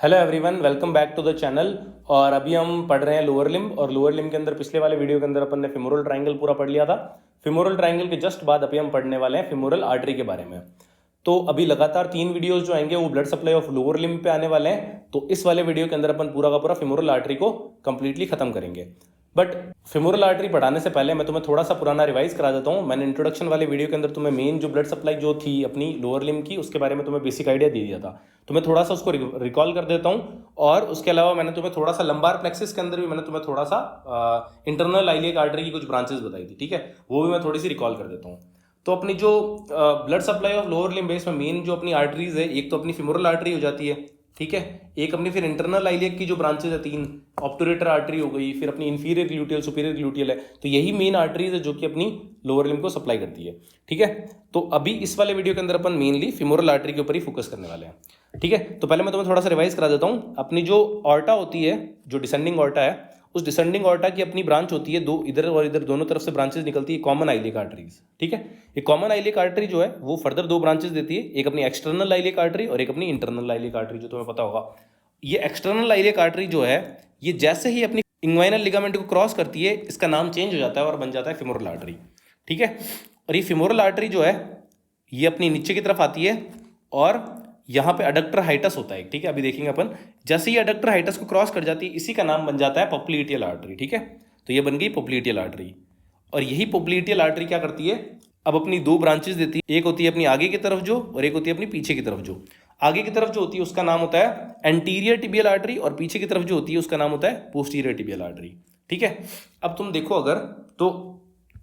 Hello everyone, welcome back to the channel. और अभी हम पढ़ रहे हैं लोअर लिम्ब। और लोअर लिम्ब के अंदर पिछले वाले वीडियो के अंदर अपन ने फिमोरल ट्रायंगल पूरा पढ़ लिया था। फिमोरल ट्रायंगल के जस्ट बाद अभी हम पढ़ने वाले हैं फिमोरल आर्टरी के बारे में। तो अभी लगातार 3 वीडियोस जो आएंगे वो blood supply of lower limb पे आने वाले हैं। तो इस वाले वीडियो के अंदर अपन पूरा का पूरा फिमोरल आर्टरी को कंप्लीटली खत्म करेंगे। बट फिमोरल आर्टरी पढ़ाने से पहले मैं तुम्हें थोड़ा सा पुराना रिवाइज करा देता हूँ। मैंने इंट्रोडक्शन वाले वीडियो के अंदर तुम्हें मेन जो ब्लड सप्लाई जो थी अपनी लोअर लिम्ब की, उसके बारे में तुम्हें बेसिक आइडिया दे दिया था। तो मैं थोड़ा सा उसको रिकॉल कर देता हूँ। और उसके अलावा मैंने तुम्हें थोड़ा सा लंबार प्लेक्सिस के अंदर भी मैंने तुम्हें थोड़ा सा इंटरनल आइलियक आर्टरी की कुछ ब्रांचेस बताई थी, ठीक है, वो भी मैं थोड़ी सी रिकॉल कर देता हूँ। तो अपनी जो blood supply of lower limb base में मेन जो अपनी आर्टरीज है, एक तो अपनी फिमोरल आर्टरी हो जाती है, ठीक है। एक अपनी फिर इंटरनल आइलियक की जो ब्रांचेज है 3, ऑब्टुरेटर आर्टरी हो गई, फिर अपनी इंफीरियर ग्लूटियल, सुपीरियर ग्लूटियल है। तो यही मेन आर्टरीज है जो कि अपनी लोअर लिम्ब को सप्लाई करती है, ठीक है। तो अभी इस वाले वीडियो के अंदर अपन मेनली फिमोरल आर्टरी के ऊपर ही फोकस करने वाले हैं, ठीक है। तो पहले मैं तुम्हें थोड़ा सा रिवाइज करा देता हूँ। अपनी जो ऑर्टा होती है, जो डिसेंडिंग ऑर्टा है, उस डिसेंडिंग ऑर्टा की अपनी ब्रांच होती है दो, इधर और इधर दोनों तरफ से ब्रांचेस निकलती है कॉमन आइलियक आर्टरीज, ठीक है। ये कॉमन आइलियक आर्टरी जो है वो फर्दर 2 ब्रांचेस देती है, एक अपनी एक्सटर्नल आइलियक आर्टरी और एक अपनी इंटरनल आइलियक आर्टरी, जो तुम्हें पता होगा। ये एक्सटर्नल आइलियक आर्टरी जो है, ये जैसे ही अपनी इंग्वाइनल लिगामेंट को क्रॉस करती है, इसका नाम चेंज हो जाता है और बन जाता है फिमोरल आर्टरी, ठीक है। और ये फिमोरल आर्टरी जो है ये अपनी नीचे की तरफ आती है और यहाँ पे अडक्टर हाइटस होता है, ठीक है। अभी देखेंगे अपन, जैसे ही अडक्टर हाइटस को क्रॉस कर जाती है, इसी का नाम बन जाता है पोप्लिटियल आर्टरी, ठीक है। तो ये बन गई पोप्लिटियल आर्टरी। और यही पोप्लिटियल आर्टरी क्या करती है, अब अपनी 2 ब्रांचेस देती है। एक होती है अपनी आगे की तरफ जो, और एक होती है अपनी पीछे की तरफ जो। आगे की तरफ जो होती है उसका नाम होता है एंटीरियर टिबियल आर्टरी, और पीछे की तरफ जो होती है उसका नाम होता है पोस्टीरियर टिबियल आर्टरी, ठीक है। अब तुम देखो अगर, तो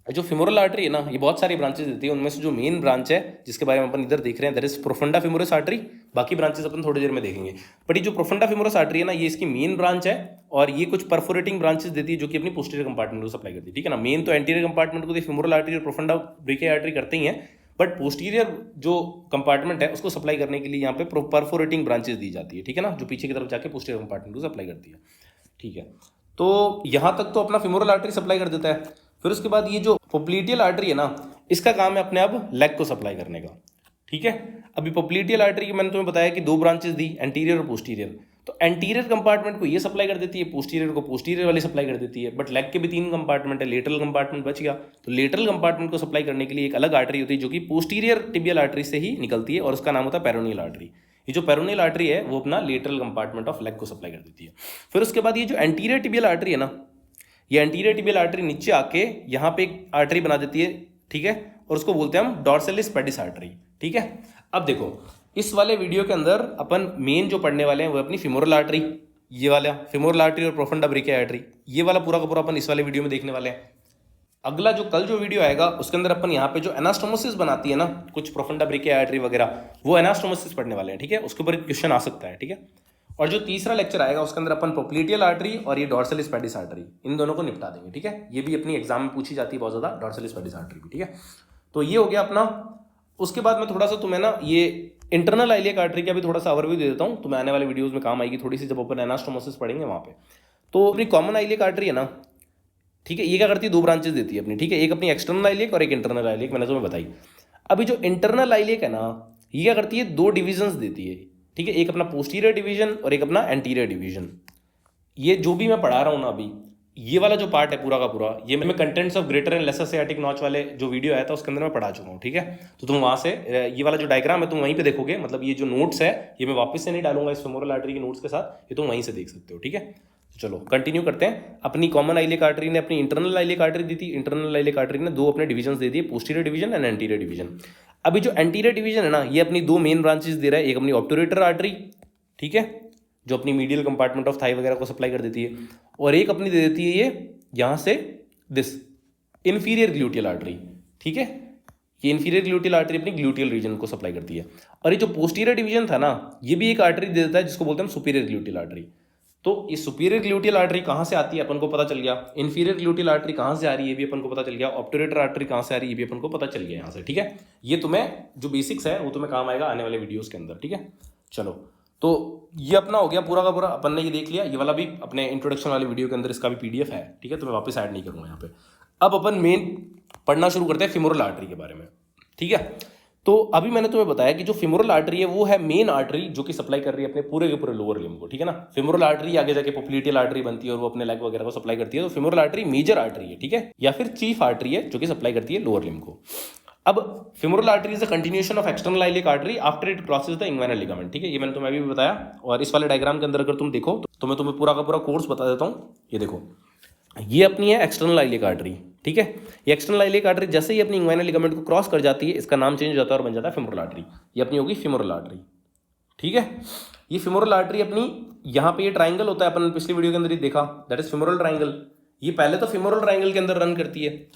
जो फिमोरल आर्टरी है ना, ये बहुत सारी ब्रांचेस देती है। उनमें से जो मेन ब्रांच है जिसके बारे में अपन इधर देख रहे हैं, that is profunda femoris artery. बाकी ब्रांचेस अपन थोड़ी देर में देखेंगे। बट ये जो प्रोफंडा फिमोरस आर्टरी है ना, ये इसकी मेन ब्रांच है। और ये कुछ परफोरेटिंग ब्रांचेस देती है जो कि अपनी पोस्टीरियर कंपार्टमेंट को सप्लाई करती है, ठीक है ना। मेन तो एंटीरियर कंपार्टमेंट को फिमोरल आर्टरी और प्रोफंडा ब्रेकिया आर्टरी करते ही हैं, बट पोस्टीरियर जो कंपार्टमेंट है उसको सप्लाई करने के लिए यहाँ पे परफोरेटिंग ब्रांचेस दी जाती है, ठीक है ना, जो पीछे की तरफ जाके पोस्टीरियर कंपार्टमेंट को सप्लाई करती है, ठीक है। तो यहाँ तक तो अपना फिमोरल आर्टरी सप्लाई कर देता है। फिर उसके बाद ये जो पोप्लिटियल आर्टरी है ना, इसका काम है अपने अब लेग को सप्लाई करने का, ठीक है। अभी पोप्लिटियल आर्टरी की मैंने तुम्हें बताया कि 2 ब्रांचेस दी, एंटीरियर और पोस्टीरियर। तो एंटीरियर कंपार्टमेंट को ये सप्लाई कर देती है, पोस्टीरियर को पोस्टीरियर वाली सप्लाई कर देती है। बट लेग के भी 3 कंपार्टमेंट है, लेटरल कंपार्टमेंट बच गया। तो लेटरल कंपार्टमेंट को सप्लाई करने के लिए एक अलग आर्टरी होती है जो कि पोस्टीरियर टिबियल आर्टरी से ही निकलती है, और उसका नाम होता है पेरोनियल आर्टरी। ये जो पेरोनियल आर्टरी है वो अपना लेटरल कंपार्टमेंट ऑफ लेग को सप्लाई कर देती है। फिर उसके बाद ये जो एंटीरियर टिबियल आर्टरी है ना, ये एंटीरियर टिबियल आर्टरी नीचे आके यहाँ पे एक आर्टरी बना देती है, ठीक है। और उसको बोलते हैं हम डॉर्सलिस पेडिस आर्टरी, ठीक है। अब देखो, इस वाले वीडियो के अंदर अपन मेन जो पढ़ने वाले हैं वो अपनी फिमोरल आर्टरी, ये वाला फिमोरल आर्टरी और प्रोफंडा ब्रेकिया आर्टरी, ये वाला पूरा का पूरा अपन इस वाले वीडियो में देखने वाले हैं। अगला जो कल जो वीडियो आएगा उसके अंदर अपन यहाँ पे जो एनास्टोमोसिस बनाती है ना कुछ प्रोफंडा ब्रेकिया आर्टरी वगैरह, वो एनास्टोमोसिस पढ़ने वाले हैं, ठीक है। उसके ऊपर क्वेश्चन आ सकता है, ठीक है। और जो तीसरा लेक्चर आएगा उसके अंदर अपन पोप्लिटियल आर्टरी और ये डॉर्सलिस पेडिस आर्टरी, इन दोनों को निपटा देंगे, ठीक है। ये भी अपनी एग्जाम में पूछी जाती है बहुत ज़्यादा, डॉर्सलिस पेडिस आर्टरी भी, ठीक है। तो ये हो गया अपना। उसके बाद मैं थोड़ा सा तुम्हें ना ये इंटरनल आइलियक आर्टरी का भी थोड़ा सा ओवरव्यू दे देता हूँ, तुम्हें आने वाले वीडियोज़ में काम आएगी थोड़ी सी, जब अपन एनास्टोमोसिस पढ़ेंगे वहाँ पे। तो अपनी कॉमन आइलियक आर्टरी है ना, ठीक है, ये क्या करती है, 2 ब्रांचेस देती है अपनी, ठीक है। एक अपनी एक्सटर्नल आइलियक और एक इंटरनल आइलियक, मैंने तुम्हें बताई। अभी जो इंटरनल आइलियक है ना, ये क्या करती है, 2 डिविजन्स देती है, ठीक है। एक अपना पोस्टीरियर डिवीजन और एक अपना एंटीरियर डिवीजन। ये जो भी मैं पढ़ा रहा हूँ ना अभी, ये वाला जो पार्ट है पूरा का पूरा, ये मैं contents of greater and lesser sciatic notch वाले जो वीडियो आया था उसके अंदर मैं पढ़ा चुका हूँ, ठीक है। तो तुम वहाँ से ये वाला जो डायग्राम है तुम वहीं पे देखोगे, मतलब ये जो नोट्स है ये मैं वापस से नहीं डालूंगा इस फिमोरल आर्टरी के नोट्स के साथ, ये तुम वहीं से देख सकते हो, ठीक है। तो चलो कंटिन्यू करते हैं। अपनी कॉमन आइलियक आर्टरी ने अपनी इंटरनल आइलियक आर्टरी दी थी, इंटरनल आइलियक आर्टरी ने 2 अपने डिविजन दे दिए, posterior division and anterior division. अभी जो एंटीरियर डिवीजन है ना, ये अपनी 2 मेन ब्रांचेस दे रहा है, एक अपनी ऑब्टुरेटर आर्टरी, ठीक है, जो अपनी मीडियल कंपार्टमेंट ऑफ थाई वगैरह को सप्लाई कर देती है, और एक अपनी दे देती है ये यहाँ से दिस इंफीरियर ग्लूटियल आर्टरी, ठीक है। ये इंफीरियर ग्लूटियल आर्टरी अपनी ग्लूटियल रीजन को सप्लाई करती है। और ये जो पोस्टीरियर डिवीजन था ना, ये भी एक आर्टरी दे देता है जिसको बोलते हैं सुपीरियर ग्लूटियल आर्टरी। तो ये सुपीरियर ग्लूटियल आर्टरी कहाँ से आती है अपन को पता चल गया, इंफीरियर ग्लूटियल आर्टरी कहाँ से आ रही है ये भी अपन को पता चल गया, ऑब्टुरेटर आर्टरी कहाँ से आ रही है ये भी अपन को पता चल गया यहाँ से, ठीक है। ये तुम्हें जो बेसिक्स है वो तुम्हें काम आएगा आने वाले वीडियोज़ के अंदर, ठीक है। चलो, तो ये अपना हो गया पूरा का पूरा, अपन ने ये देख लिया। ये वाला भी अपने इंट्रोडक्शन वाले वीडियो के अंदर इसका भी PDF है, ठीक है, तो मैं वापस ऐड नहीं करूँगा यहाँ पे। अब अपन मेन पढ़ना शुरू करते हैं फिमोरल आर्टरी के बारे में, ठीक है। तो अभी मैंने तुम्हें बताया कि जो फिमोरल आर्टरी है वो है मेन आर्टरी जो कि सप्लाई कर रही है अपने पूरे के पूरे लोअर लिम्ब को, ठीक है ना। फिमोरल आर्टरी आगे जाके पोप्लिटियल आर्टरी बनती है और वो अपने लेग वगैरह को सप्लाई करती है। तो फिमोरल आर्टरी मेजर आर्टरी है, ठीक है, या फिर चीफ आर्टरी है जो कि सप्लाई करती है लोअर लिम्ब को। अब femoral artery is the continuation of external iliac artery after it crosses the inguinal ligament, ठीक है, ये मैंने तुम्हें अभी भी बताया। और इस वाले डायग्राम के अंदर अगर तुम देखो तो मैं तुम्हें पूरा का पूरा कोर्स बता देता हूँ। ये देखो, ये अपनी है एक्सटर्नल आइलिक आर्टरी, ठीक है। ये एक्सटर्नल आइलिक आर्टरी जैसे ही अपनी इंग्वाइनल लिगामेंट को क्रॉस कर जाती है, इसका नाम चेंज हो जाता है और बन जाता है फिमोरल आर्टरी। ये अपनी होगी फिमोरल आर्टरी, ठीक है। ये फिमोरल आर्टरी अपनी यहाँ पे ये ट्राइंगल होता है, अपन पिछली वीडियो के अंदर ही देखा, दैट इज फिमोरल ट्राइंगल। ये पहले तो फिमोरल ट्राइंगल के अंदर रन करती है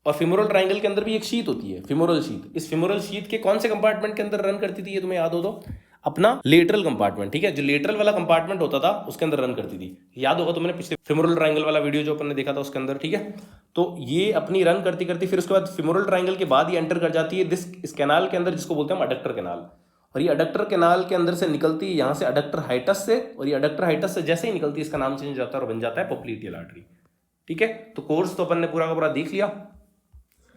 और फिमोरल ट्राइंगल के अंदर भी एक शीथ होती है, फिमोरल शीथ। इस फिमोरल शीथ के कौन से कंपार्टमेंट के अंदर रन करती थी, ये तुम्हें याद हो तो अपना लेटरल कंपार्टमेंट, ठीक है। जो लेटरल वाला कंपार्टमेंट होता था उसके अंदर रन करती थी, याद होगा तुमने पिछले फिमोरल ट्राइंगल वाला वीडियो जो अपन ने देखा था उसके अंदर, ठीक है। तो ये अपनी रन करती करती फिर उसके बाद फिमोरल ट्राइंगल के बाद ये एंटर कर जाती है इस कैनाल के अंदर जिसको बोलते हैं अडक्टर कैनाल। और ये अडक्टर कैनाल के अंदर से निकलती है यहाँ से अडक्टर हाइटस से, और ये अडक्टर हाइटस से जैसे ही निकलती है इसका नाम चेंज हो जाता है और बन जाता है पोप्लिटियल आर्टरी, ठीक है। तो कोर्स तो अपन ने पूरा का पूरा देख लिया,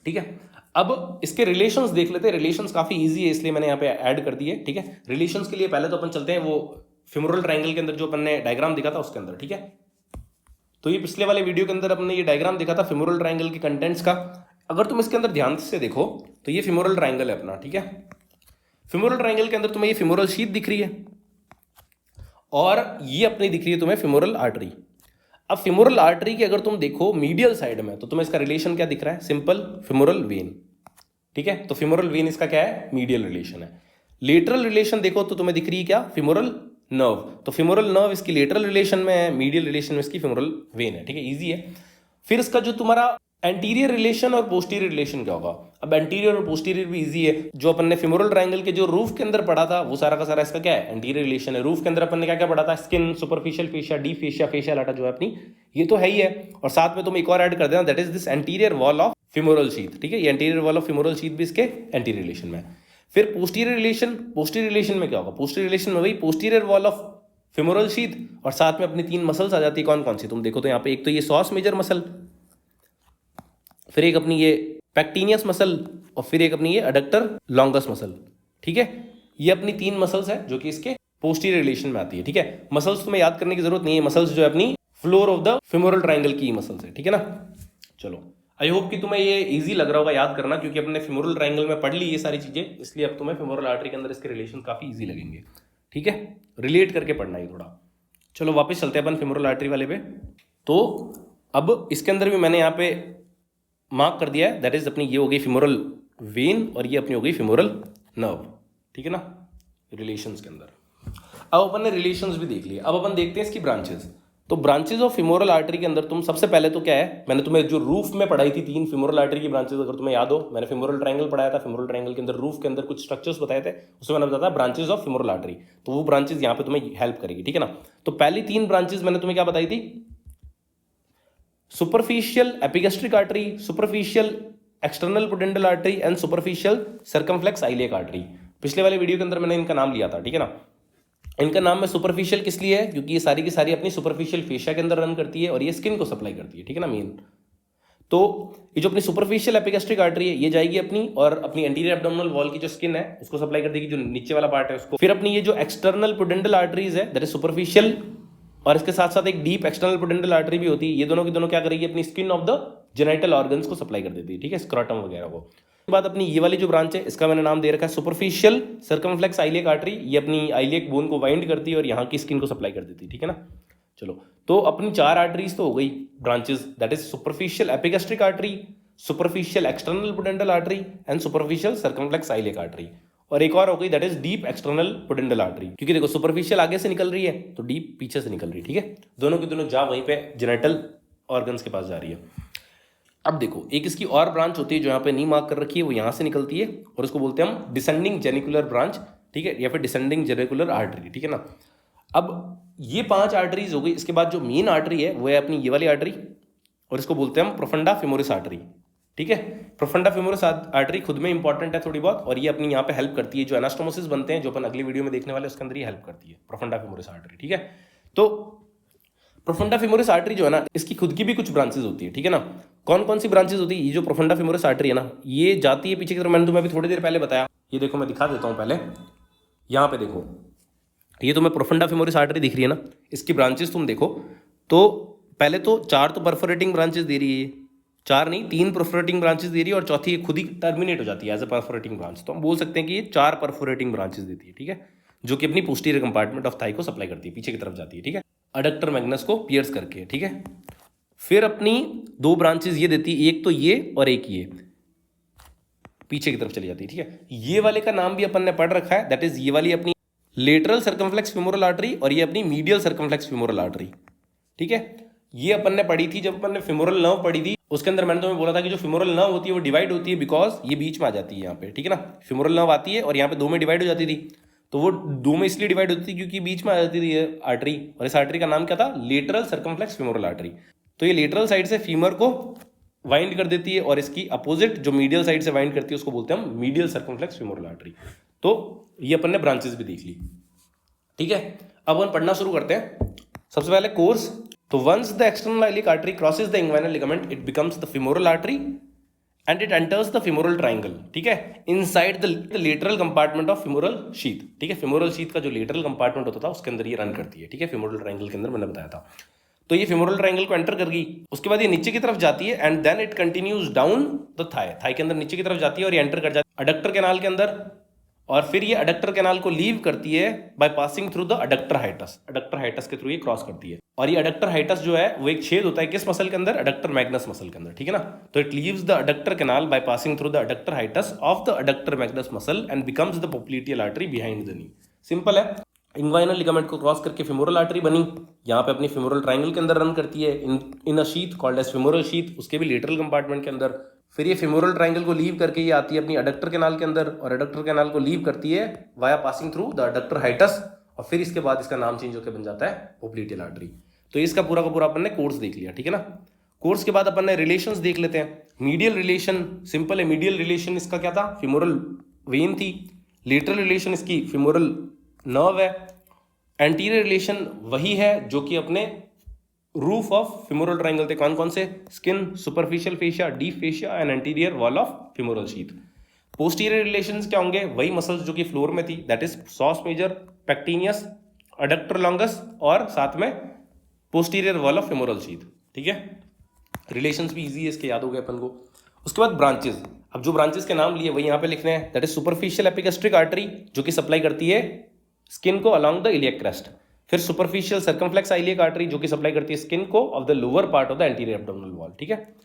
ठीक है। अब इसके रिलेशंस देख लेते हैं। रिलेशंस काफी इजी है इसलिए मैंने यहाँ पे ऐड कर दिए, ठीक है। रिलेशंस के लिए पहले तो अपन चलते हैं वो फिमोरल ट्राइंगल के अंदर जो अपन ने डायग्राम दिखा था उसके अंदर, ठीक है। तो ये पिछले वाले वीडियो के अंदर अपने ये डायग्राम देखा था फिमोरल ट्राइंगल के कंटेंट्स का। अगर तुम इसके अंदर ध्यान से देखो तो ये फिमोरल ट्राइंगल है अपना, ठीक है। फिमोरल ट्राइंगल के अंदर तुम्हें ये फिमोरल शीथ दिख रही है और ये अपनी दिख रही है तुम्हें फिमोरल आर्टरी। अब फिमोरल आर्टरी की अगर तुम देखो मीडियल साइड में तो तुम्हें इसका रिलेशन क्या दिख रहा है, सिंपल फिमोरल वेन, ठीक है। तो फिमोरल वेन इसका क्या है, मीडियल रिलेशन है। लेटरल रिलेशन देखो तो तुम्हें दिख रही है क्या, फिमोरल नर्व। तो फिमोरल नर्व इसकी लेटरल रिलेशन में है, मीडियल रिलेशन में इसकी फिमोरल वेन है, ठीक है, इजी है। फिर इसका जो तुम्हारा एंटीरियर रिलेशन और पोस्टीरियर रिलेशन क्या होगा। अब एंटीरियर और पोस्टीरियर भी इजी है। जो अपन ने फिमोरल ट्राइंगल के जो रूफ के अंदर पढ़ा था वो सारा का सारा इसका क्या है, एंटीरियर रिलेशन है। रूफ के अंदर अपन ने क्या क्या पढ़ा था, skin, superficial fascia, deep fascia, facial आटा जो है अपनी, ये तो है ही है। और साथ में तुम एक और ऐड कर देना, that is this anterior wall of femoral sheath, ठीक है। ये anterior wall of femoral sheath भी इसके एंटीरियर रिलेशन में है। फिर पोस्टीरियर रिलेशन, पोस्टीरियर रिलेशन में क्या होगा, पोस्टीरियर रिलेशन में वही posterior wall of femoral sheath और साथ में अपनी 3 मसल्स आ जाती है। कौन कौन सी, तुम देखो तो यहाँ पे एक तो ये सॉस मेजर मसल, फिर एक अपनी ये पैक्टिनियस मसल और फिर एक अपनी ये अडक्टर लॉन्गस मसल, ठीक है। ये अपनी 3 मसल्स है जो कि इसके पोस्टीरियर रिलेशन में आती है, ठीक है। मसल्स तुम्हें याद करने की जरूरत नहीं है, मसल्स जो है अपनी floor of the femoral triangle की मसल्स है, ठीक है ना। चलो, आई होप कि तुम्हें ये इजी लग रहा होगा याद करना, क्योंकि अपने फिमोरल ट्राइंगल में पढ़ ली ये सारी चीजें, इसलिए अब तुम्हें फिमोरल आर्टरी के अंदर इसके रिलेशन काफी इजी लगेंगे, ठीक है। रिलेट करके पढ़ना ही थोड़ा। चलो वापस चलते हैं अपन फिमोरल आर्टरी वाले पे। तो अब इसके अंदर भी मैंने यहाँ पे मार्क कर दिया है, दैट इज अपनी ये हो गई फिमोरल वेन और ये अपनी हो गई फिमोरल नर्व, ठीक है ना, रिलेशंस के अंदर। अब अपन ने रिलेशंस भी देख लिए, अब अपन देखते हैं इसकी ब्रांचेस। तो ब्रांचेस ऑफ फिमोरल आर्टरी के अंदर तुम सबसे पहले तो क्या है, मैंने तुम्हें जो रूफ में पढ़ाई थी 3 फिमोरल आर्टरी की ब्रांचेस, अगर तुम्हें याद हो, मैंने फिमोरल ट्राइंगल पढ़ाया था। फिमोरल ट्राइंगल के अंदर रूफ के अंदर कुछ स्ट्रक्चर्स बताए थे, उसमें मैंने बताया ब्रांचेस ऑफ फिमोरल आर्टरी। तो वो ब्रांचेस यहाँ पे तुम्हें हेल्प करेगी, ठीक है ना। तो पहली 3 ब्रांचेस मैंने तुम्हें क्या बताई थी, superficial epigastric artery, superficial external pudendal artery and superficial circumflex iliac artery. पिछले वाले वीडियो के अंदर मैंने इनका नाम लिया था, ठीक है ना। इनका नाम मैं सुपरफिशियल किस लिए है, क्योंकि ये सारी की सारी अपनी सुपरफिशियल फेशिया के अंदर रन करती है और ये स्किन को सप्लाई करती है, ठीक है ना, मेन। तो ये जो अपनी सुपरफिशियल एपिगैस्ट्रिक आर्टरी है ये जाएगी अपनी और अपनी एंटीरियर एब्डोमिनल वॉल की जो स्किन है उसको सप्लाई कर देगी, जो नीचे वाला पार्ट है उसको। फिर अपनी ये जो एक्सटर्नल पुडेंडल आर्टरीज है दैट इज सुपरफिशियल, और इसके साथ साथ एक डीप एक्सटर्नल पुडेंडल आर्टरी भी होती है। ये दोनों की दोनों क्या करेगी, अपनी skin of the genital organs को सप्लाई कर देती है, ठीक है, स्क्रॉटम वगैरह को। उसके बाद अपनी ये वाली जो ब्रांच है इसका मैंने नाम दे रखा है सुपरफिशियल सर्कमफ्लेक्स आइलियक आर्टरी। ये अपनी आइलियक बोन को वाइंड करती है और यहाँ की स्किन को सप्लाई कर देती है, ठीक है ना। चलो, तो अपनी 4 आर्टरीज तो हो गई branches, that is superficial epigastric artery, superficial external pudendal artery and superficial circumflex iliac artery. और एक और हो गई that is deep external pudendal artery, क्योंकि देखो सुपरफिशियल आगे से निकल रही है तो डीप पीछे से निकल रही है, ठीक है। दोनों की दोनों जा वहीं पे जेनिटल ऑर्गन्स के पास जा रही है। अब देखो, एक इसकी और ब्रांच होती है जो यहाँ पे नहीं मार्क कर रखी है, वो यहाँ से निकलती है और उसको बोलते हैं हम डिसेंडिंग जेनिकुलर ब्रांच, ठीक है, या फिर डिसेंडिंग जेनिकुलर आर्टरी, ठीक है ना। अब ये 5 आर्टरीज हो गई। इसके बाद जो मेन आर्टरी है वो है अपनी ये वाली आर्टरी और इसको बोलते हैं हम प्रोफंडा फेमोरिस आर्टरी, ठीक है। प्रोफंडा फेमोरिस आर्टरी खुद में इंपॉर्टेंट है थोड़ी बहुत, और ये अपनी यहाँ पे हेल्प करती है। जो एनास्टोमोसिस बनते हैं जो अपन अगली वीडियो में देखने वाले उसके अंदर ये हेल्प करती है प्रोफंडा फेमोरिस आर्टरी, ठीक है। तो प्रोफंडा फेमोरिस आर्टरी जो है ना, इसकी खुद की भी कुछ ब्रांचेस होती है, ठीक है ना। कौन कौन सी ब्रांचेस होती है? ये जो प्रोफंडा फेमोरिस आर्टरी है ना, ये जाती है पीछे की तरफ। मैंने तुम्हें अभी थोड़ी देर पहले बताया, ये देखो मैं दिखा देता हूँ पहले, यहाँ पे देखो, ये तुम्हें प्रोफंडा फेमोरिस आर्टरी दिख रही है ना, इसकी ब्रांचेस तुम देखो तो पहले तो 4 तो परफोरेटिंग ब्रांचेस दे रही है, 4 नहीं 3 परफोरेटिंग ब्रांचेस दे रही है, और चौथी खुद ही टर्मिनेट हो जाती है एज अ परफोरेटिंग ब्रांच। तो हम बोल सकते हैं कि ये 4 परफोरेटिंग ब्रांचेस देती है, ठीक है, जो कि अपनी पोस्टीरियर कंपार्टमेंट ऑफ थाई को सप्लाई करती है, पीछे की तरफ जाती है, ठीक है, अडक्टर मैग्नस को पियर्स करके, ठीक है। फिर अपनी 2 ब्रांचेस ये देती है, एक तो ये और एक ये पीछे की तरफ चली जाती है, ठीक है। ये वाले का नाम भी अपन ने पढ़ रखा है, दैट इज ये वाली अपनी लेटरल सर्कमफ्लेक्स फेमोरल आर्टरी, और ये अपनी मीडियल सर्कमफ्लेक्स फेमोरल आर्टरी, ठीक है। ये अपन ने पढ़ी थी जब अपन ने फेमोरल नर्व पढ़ी थी, उसके अंदर मैंने तुम्हें बोला था कि जो फेमोरल नर्व होती है वो डिवाइड होती है बिकॉज ये बीच में आ जाती है यहाँ पे, ठीक है ना। फेमोरल नर्व आती है और यहाँ पे 2 में डिवाइड हो जाती थी, तो वो 2 में इसलिए डिवाइड होती थी क्योंकि बीच में आ जाती थी आर्टरी, और इस आर्टरी का नाम क्या था? Lateral circumflex femoral artery. तो ये लेटरल साइड से फीमर को वाइंड कर देती है, और इसकी अपोजिट जो मीडियल साइड से वाइंड करती है उसको बोलते हैं हम मीडियल सर्कमफ्लेक्स फेमोरल आर्टरी। तो ये अपन ने ब्रांचेस भी देख ली, ठीक है। अब अपन पढ़ना शुरू करते हैं। सबसे पहले कोर्स। तो once the external iliac artery crosses the inguinal ligament, it becomes the femoral artery and it enters the femoral triangle, ठीक है, inside the lateral compartment of femoral sheath, ठीक है। फेमोरल शीथ का जो लेटरल कंपार्टमेंट होता था उसके अंदर ये रन करती है, ठीक है, फेमोरल ट्रायंगल के अंदर मैंने बताया था। तो ये फेमोरल ट्रायंगल को एंटर कर गई, उसके बाद ये नीचे की तरफ जाती है and then it continues down the thigh, thigh के अंदर नीचे की तरफ जाती है और ये एंटर कर जाती है अडक्टर कैनाल के अंदर, और फिर ये अडक्टर कैनाल को लीव करती है by passing through the adductor hiatus, adductor hiatus के थ्रू ये क्रॉस करती है। और ये अडक्टर हाइटस जो है वो एक छेद होता है किस मसल के अंदर? अडक्टर मैग्नस मसल के अंदर, ठीक है ना। तो it leaves the adductor canal by passing through the adductor hiatus of the adductor Magnus muscle and becomes the popliteal artery behind the knee. Simple है, इंग्वाइनल लिगामेंट को क्रॉस करके femoral artery बनी, यहाँ पे अपनी फेमोरल ट्रायंगल के अंदर run करती है in a sheath called as femoral sheath, उसके भी लेटरल कंपार्टमेंट के अंदर। फिर ये फेमोरल ट्रायंगल को लीव करके ये आती है अपनी अडक्टर कैनाल के अंदर, और अडक्टर कैनाल को लीव करती है via passing through the adductor hiatus, और फिर इसके बाद इसका नाम चेंज होकर बन जाता है पोप्लिटियल आर्टरी। तो इसका पूरा का पूरा अपन ने कोर्स देख लिया, ठीक है ना। कोर्स के बाद अपन ने रिलेशंस देख लेते हैं। मीडियल रिलेशन सिंपल है, मीडियल रिलेशन इसका क्या था? फेमोरल वेन थी। लेटरल रिलेशन इसकी फेमोरल नर्व है। एंटीरियर रिलेशन वही है जो कि अपने रूफ ऑफ फेमोरल ट्रायंगल थे, कौन कौन से? Skin, superficial fascia, deep fascia and anterior wall of femoral sheath. Posterior relations क्या होंगे? वही मसल्स जो कि फ्लोर में थी, that is psoas major, pectineus, adductor longus, और साथ में posterior wall of femoral sheath, ठीक है। रिलेशंस भी इजी है, इसके याद हो गए अपन को। उसके बाद ब्रांचेस। अब जो ब्रांचेस के नाम लिए वही यहाँ पे लिखने हैं, that is superficial epigastric artery जो कि सप्लाई करती है स्किन को अलोंग द इलियक क्रेस्ट। फिर सुपरफिशियल सर्कमफ्लेक्स इलियक आर्टरी जो कि सप्लाई करती है स्किन को of the lower part of the anterior abdominal wall, ठीक है।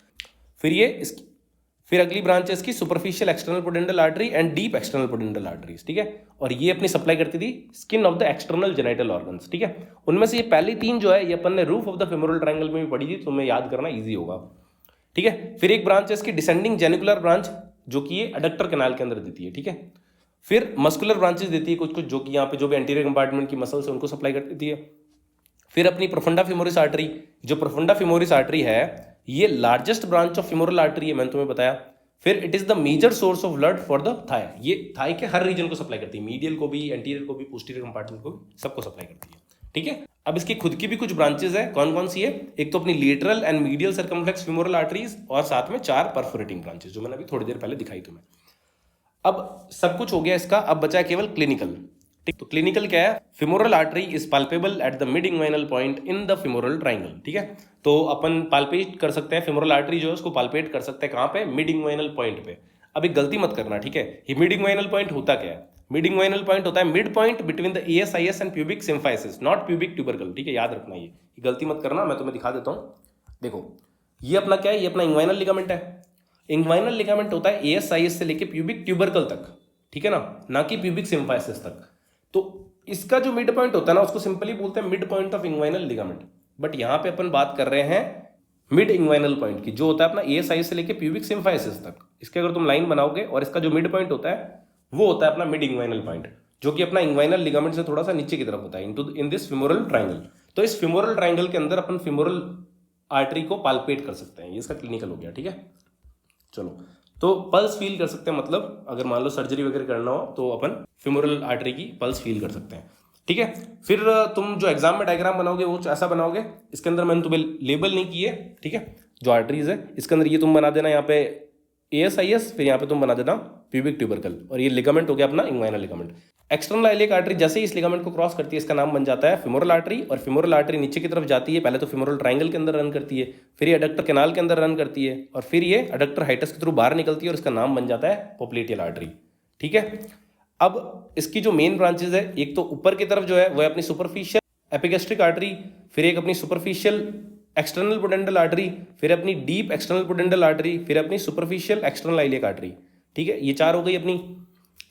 फिर अगली ब्रांच है इसकी superficial external pudendal artery and deep external pudendal arteries, ठीक है। और ये अपनी सप्लाई करती थी skin of the external genital organs, ठीक है। उनमें से ये पहली 3 जो है ये अपन ने roof of the femoral triangle में भी पढ़ी थी, तो तुम्हें याद करना इजी होगा, ठीक है। फिर एक ब्रांच है इसकी डिसेंडिंग जेनिकुलर ब्रांच जो कि ये अडक्टर कैनाल के अंदर देती है, ठीक है। फिर मस्कुलर ब्रांचेस देती है कुछ कुछ जो कि यहाँ पे जो भी एंटीरियर कंपार्टमेंट की मसल्स है उनको सप्लाई कर देती है। फिर अपनी प्रोफंडा फेमोरिस आर्टरी, जो प्रोफंडा फेमोरिस आर्टरी है ये largest branch of femoral artery है, मैंने तुम्हें बताया। फिर it is the major source of blood for the thigh, ये थाई के हर रीजन को सप्लाई करती है, मीडियल को भी, एंटीरियर को भी, पोस्टीरियर कंपार्टमेंट को भी, सबको सप्लाई करती है, ठीक है। अब इसकी खुद की भी कुछ ब्रांचेस है, कौन कौन सी है? एक तो अपनी lateral and medial circumflex femoral arteries, और साथ में 4 परफोरेटिंग ब्रांचेस जो मैंने अभी थोड़ी देर पहले दिखाई तुम्हें। अब सब कुछ हो गया इसका, अब बचा है केवल क्लिनिकल, ठीक। तो क्लिनिकल क्या है? Femoral artery is palpable at the mid inguinal point in the femoral triangle, ठीक है। तो अपन पाल्पेट कर सकते हैं फेमोरल आर्टरी जो है उसको पाल्पेट कर सकते हैं कहाँ पे? मिड इंग्वाइनल पॉइंट पे। अब एक गलती मत करना, ठीक है। ये मिड इंग्वाइनल पॉइंट होता क्या है? मिड इंग्वाइनल पॉइंट होता है mid point between the ASIS and pubic symphysis, not pubic tubercle, ठीक है, याद रखना ये गलती मत करना। मैं तुम्हें दिखा देता हूँ, देखो ये अपना क्या है? ये अपना इंग्वाइनल लिगामेंट है। इंग्वाइनल लिगामेंट होता है ASIS से लेके प्यूबिक ट्यूबरकल तक, ठीक है ना कि प्यूबिक सिम्फाइसिस तक। तो इसका जो मिड पॉइंट होता है ना उसको सिंपली बोलते हैं mid point of inguinal ligament. But यहाँ पे अपन बात कर रहे हैं मिड इंग्वाइनल पॉइंट की, जो होता है अपना ASIS से लेके प्यूबिक सिम्फाइसिस तक। इसके अगर तुम लाइन बनाओगे और इसका जो मिड पॉइंट होता है वो होता है अपना मिड इंग्वाइनल पॉइंट, जो कि अपना इंग्वाइनल लिगामेंट से थोड़ा सा नीचे की तरफ होता है इन दिस फेमोरल ट्रायंगल। तो इस फेमोरल ट्रायंगल के अंदर अपन फेमोरल आर्टरी को पाल्पेट कर सकते हैं, ये इसका क्लिनिकल हो गया, ठीक है। चलो, तो पल्स फील कर सकते हैं, मतलब अगर मान लो सर्जरी वगैरह करना हो तो अपन फेमोरल आर्टरी की पल्स फील कर सकते हैं। ठीक है। फिर तुम जो एग्जाम में डायग्राम बनाओगे वो ऐसा बनाओगे, इसके अंदर मैंने तुम्हें लेबल नहीं किए, ठीक है, जो आर्टरीज है इसके अंदर ये तुम बना देना यहाँ पे AS फिर यहाँ पे तुम बना देना प्यूबिक ट्यूबरकल, और ये लिगामेंट हो गया अपना inguinal ligament. External iliac artery जैसे ही इस लिगामेंट को क्रॉस करती है इसका नाम बन जाता है फिमोरल आर्टरी, और फिमोरल आर्टरी नीचे की तरफ जाती है, पहले तो फिमोरल ट्रायंगल के अंदर रन करती है, फिर ये अडक्टर कैनाल के अंदर रन करती है, और फिर ये अडक्टर हाइटस के थ्रू बाहर निकलती है और इसका नाम बन जाता है पोप्लिटियल आर्टरी, ठीक है। अब इसकी जो मेन ब्रांचेज है, एक तो ऊपर की तरफ जो है वो है अपनी सुपरफिशियल एपिगैस्ट्रिक आर्टरी, फिर एक अपनी सुपरफिशियल एक्सटर्नल पोडेंडल आर्टरी, फिर अपनी डीप एक्सटर्नल पोडेंडल आर्टरी, फिर अपनी सुपरफिशियल एक्सटर्नल आइलिक आर्टरी, ठीक है, ये 4 हो गई अपनी।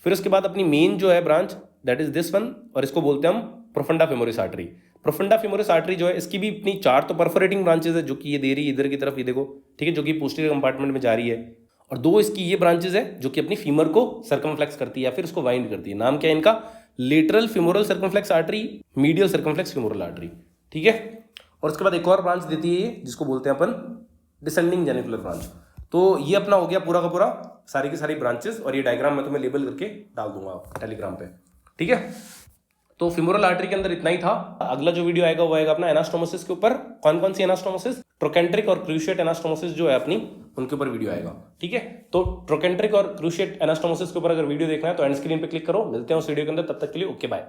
फिर उसके बाद अपनी मेन जो है branch that is this one, और इसको बोलते हैं हम profunda femoris artery. Profunda femoris artery जो है इसकी भी अपनी 4 तो परफोरेटिंग ब्रांचेज है जो कि ये दे रही है इधर की तरफ, ये देखो, ठीक है, जो कि पोस्टीरियर कंपार्टमेंट में जा रही है, और 2 इसकी ये ब्रांचेज है जो कि अपनी फीमर को सर्कमफ्लेक्स करती है या फिर उसको वाइंड करती है। नाम क्या है इनका? Lateral femoral circumflex artery, medial circumflex femoral artery, ठीक है। और उसके बाद एक और ब्रांच देती है ये जिसको बोलते हैं अपन डिसेंडिंग जेनिकुलर ब्रांच। तो ये अपना हो गया पूरा का पूरा सारी की सारी ब्रांचेस, और ये डायग्राम मैं तुम्हें लेबल करके डाल दूंगा टेलीग्राम पे, ठीक है। तो फिमोरल आर्टरी के अंदर इतना ही था। अगला जो वीडियो आएगा वो आएगा अपना एनास्टोमोसिस के ऊपर। कौन कौन सी एनास्टोमोसिस? ट्रोकेंट्रिक और क्रूशिएट एनास्टोमोसिस जो है अपनी, उनके ऊपर वीडियो आएगा, ठीक है। तो ट्रोकेंट्रिक और क्रूशिएट एनास्टोमोसिस के ऊपर अगर वीडियो देखना है तो एंड स्क्रीन पे क्लिक करो। मिलते हैं उस वीडियो के अंदर, तब तक के लिए ओके बाय।